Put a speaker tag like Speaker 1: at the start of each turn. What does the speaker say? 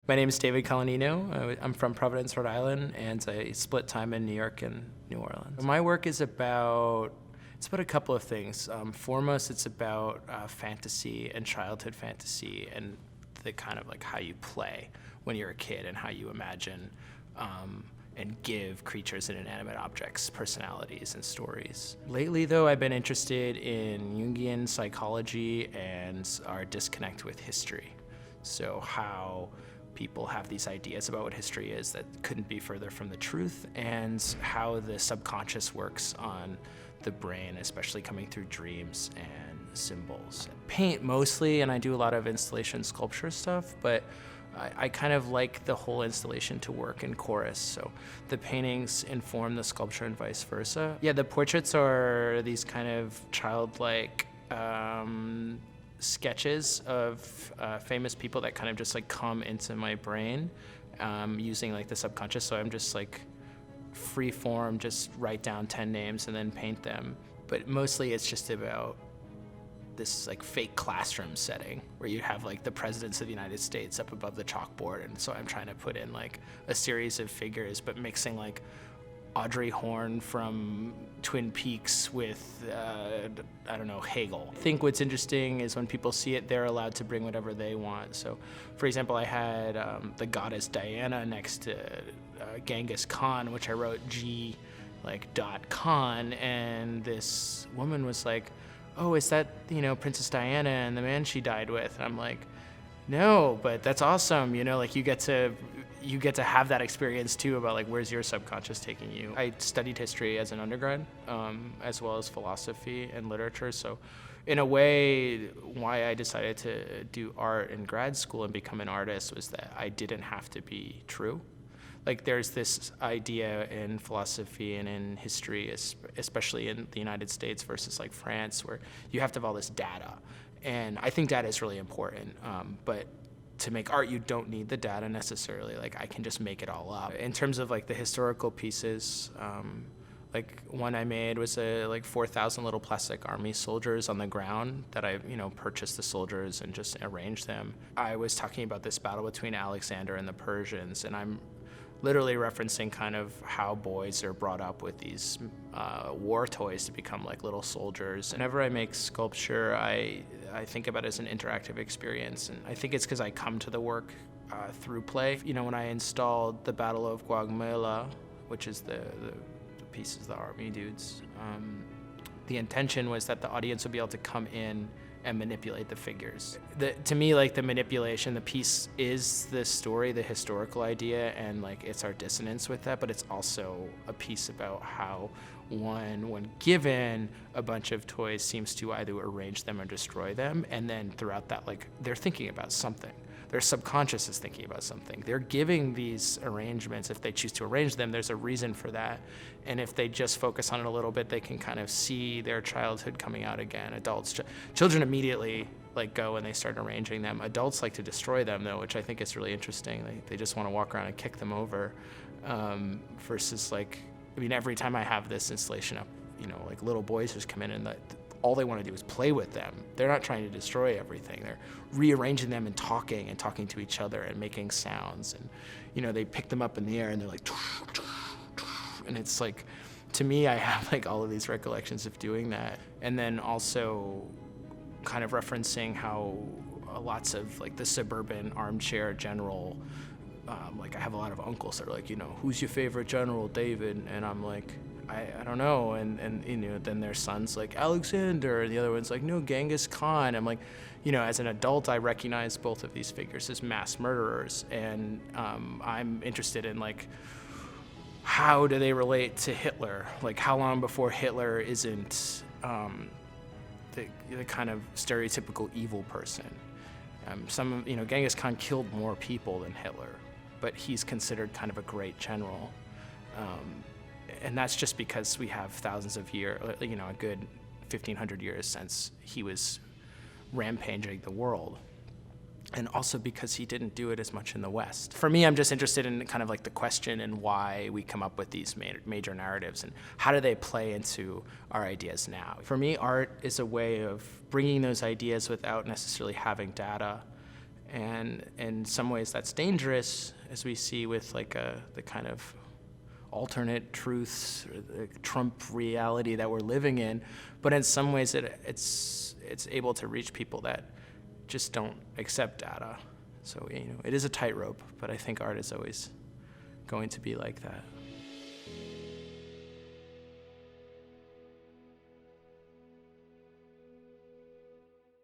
Speaker 1: My name is David Colannino. I'm from Providence, Rhode Island, and I split time in New York and New Orleans. My work is about a couple of things. Foremost, it's about fantasy and childhood fantasy and the kind of like how you play when you're a kid and how you imagine and give creatures and inanimate objects personalities and stories. Lately, though, I've been interested in Jungian psychology and our disconnect with history. So how people have these ideas about what history is that couldn't be further from the truth, and how the subconscious works on the brain, especially coming through dreams and symbols. Paint mostly, and I do a lot of installation sculpture stuff, but I kind of like the whole installation to work in chorus, so the paintings inform the sculpture and vice versa. Yeah, the portraits are these kind of childlike sketches of famous people that kind of just like come into my brain using like the subconscious. So I'm just like free form, just write down 10 names and then paint them. But mostly it's just about this like fake classroom setting where you have like the presidents of the United States up above the chalkboard. And so I'm trying to put in like a series of figures, but mixing like Audrey Horne from Twin Peaks with, I don't know, Hegel. I think what's interesting is when people see it, they're allowed to bring whatever they want. So, for example, I had the goddess Diana next to Genghis Khan, which I wrote G.Khan, and this woman was like, oh, is that, Princess Diana and the man she died with? And I'm like, no, but that's awesome, like you get to have that experience too about like where's your subconscious taking you. I studied history as an undergrad, as well as philosophy and literature. So in a way, why I decided to do art in grad school and become an artist was that I didn't have to be true. Like there's this idea in philosophy and in history, especially in the United States versus like France, where you have to have all this data. And I think data is really important, but to make art, you don't need the data necessarily. Like I can just make it all up. In terms of like the historical pieces, like one I made was like 4,000 little plastic army soldiers on the ground that I, purchased the soldiers and just arranged them. I was talking about this battle between Alexander and the Persians, and I'm literally referencing kind of how boys are brought up with these war toys to become like little soldiers. Whenever I make sculpture, I think about it as an interactive experience, and I think it's because I come to the work through play. When I installed the Battle of Gaugamela, which is the pieces, the army dudes, the intention was that the audience would be able to come in and manipulate the figures. To me, like the manipulation, the piece is the story, the historical idea, and like it's our dissonance with that, but it's also a piece about how one, when given a bunch of toys, seems to either arrange them or destroy them, and then throughout that, like they're thinking about something. Their subconscious is thinking about something. They're giving these arrangements. If they choose to arrange them, there's a reason for that. And if they just focus on it a little bit, they can kind of see their childhood coming out again. Children immediately like go and they start arranging them. Adults like to destroy them though, which I think is really interesting. They just want to walk around and kick them over, versus like, every time I have this installation up, like little boys just come in and all they want to do is play with them. They're not trying to destroy everything. They're rearranging them and talking to each other and making sounds. And, they pick them up in the air and they're like, and it's like, to me, I have like all of these recollections of doing that. And then also kind of referencing how lots of like the suburban armchair general, like I have a lot of uncles that are like, who's your favorite general, David? And I'm like, I don't know, and then their son's like Alexander, and the other one's like, no, Genghis Khan. I'm like, as an adult, I recognize both of these figures as mass murderers, and I'm interested in like, how do they relate to Hitler? Like, how long before Hitler isn't the kind of stereotypical evil person? Genghis Khan killed more people than Hitler, but he's considered kind of a great general. And that's just because we have thousands of years, a good 1,500 years since he was rampaging the world. And also because he didn't do it as much in the West. For me, I'm just interested in kind of like the question and why we come up with these major narratives and how do they play into our ideas now. For me, art is a way of bringing those ideas without necessarily having data And in some ways that's dangerous, as we see with like the kind of alternate truths, or the Trump reality that we're living in. But in some ways it's able to reach people that just don't accept data. So, it is a tightrope, but I think art is always going to be like that.